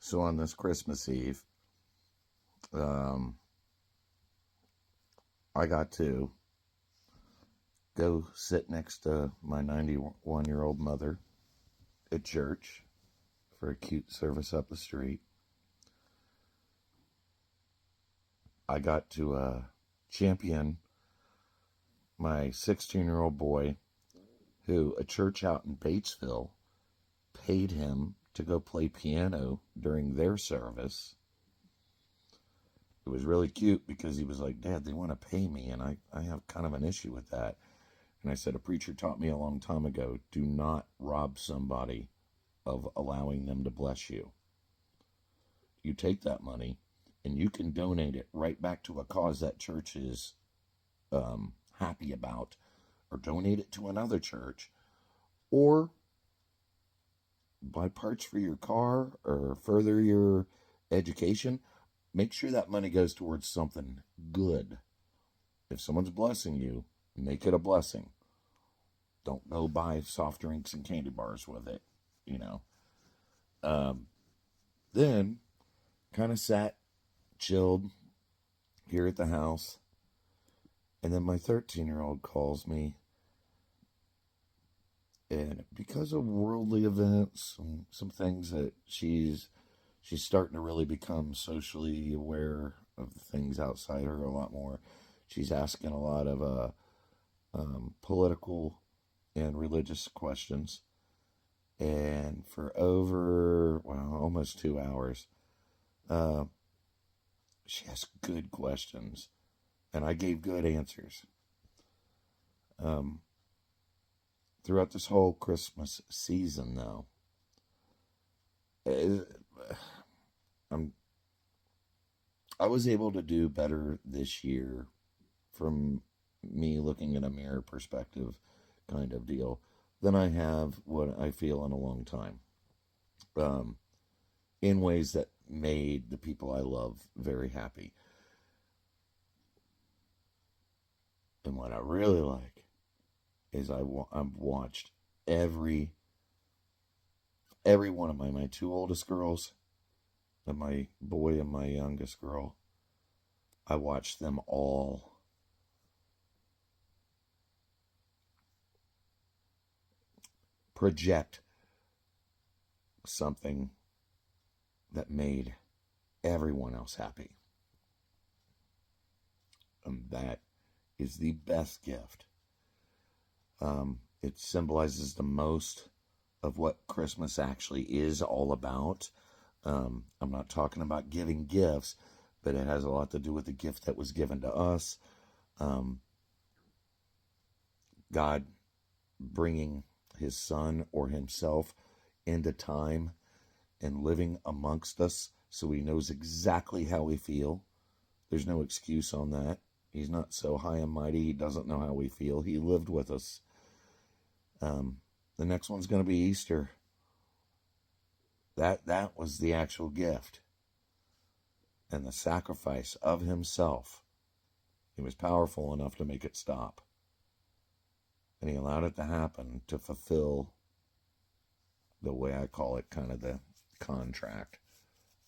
So on this Christmas Eve, um, I got to go sit next to my 91-year-old mother at church for a cute service up the street. I got to champion my 16-year-old boy who a church out in Batesville paid him to go play piano during their service. It was really cute because he was like, Dad, they want to pay me, and I have kind of an issue with that. And I said, a preacher taught me a long time ago, do not rob somebody of allowing them to bless you. You take that money and you can donate it right back to a cause that church is happy about, or donate it to another church, or buy parts for your car or further your education. Make sure that money goes towards something good. If someone's blessing you, make it a blessing. Don't go buy soft drinks and candy bars with it, you know. Then kind of sat, chilled here at the house. And then my 13-year-old calls me. And because of worldly events, some things that she's starting to really become socially aware of the things outside her a lot more. She's asking a lot of political and religious questions. And for almost 2 hours, she asked good questions, and I gave good answers. Throughout this whole Christmas season, though, I was able to do better this year from me looking in a mirror perspective kind of deal than I have what I feel in a long time. In ways that made the people I love very happy. And what I really like is I've watched every one of my two oldest girls and my boy and my youngest girl. I watched them all project something that made everyone else happy. And that is the best gift. It symbolizes the most of what Christmas actually is all about. I'm not talking about giving gifts, but it has a lot to do with the gift that was given to us. God bringing his son or himself into time and living amongst us so he knows exactly how we feel. There's no excuse on that. He's not so high and mighty he doesn't know how we feel. He lived with us. The next one's going to be Easter. That was the actual gift. And the sacrifice of himself. He was powerful enough to make it stop. And he allowed it to happen to fulfill the way I call it, kind of the contract.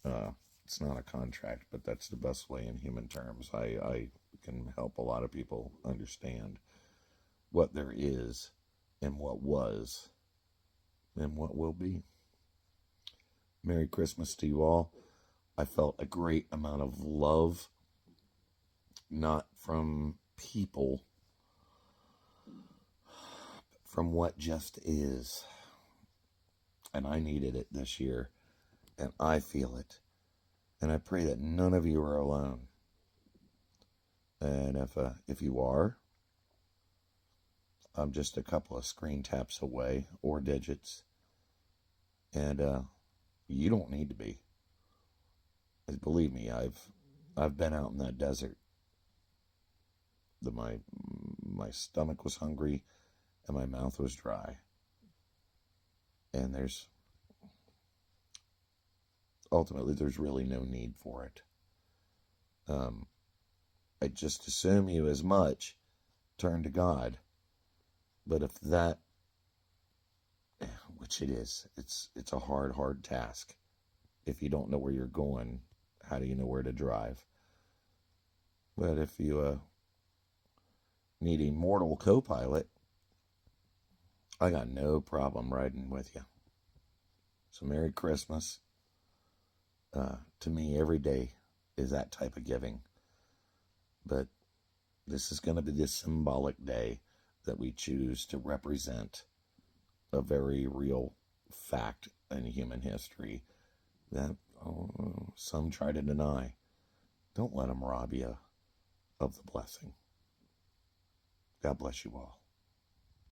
It's not a contract, but that's the best way in human terms. I can help a lot of people understand what there is and what was and what will be. Merry Christmas to you all. I felt a great amount of love, not from people, from what just is. And I needed it this year, and I feel it. And I pray that none of you are alone. And if you are, I'm just a couple of screen taps away, or digits. And you don't need to be. Believe me, I've been out in that desert. My stomach was hungry and my mouth was dry. And ultimately there's really no need for it. I just assume you as much turn to God. But if that, which it is, it's a hard task. if you don't know where you're going, how do you know where to drive? But if you need a mortal co-pilot, I got no problem riding with you. So Merry Christmas. To me, every day is that type of giving. But this is going to be the symbolic day that we choose to represent a very real fact in human history that some try to deny. Don't let them rob you of the blessing. God bless you all.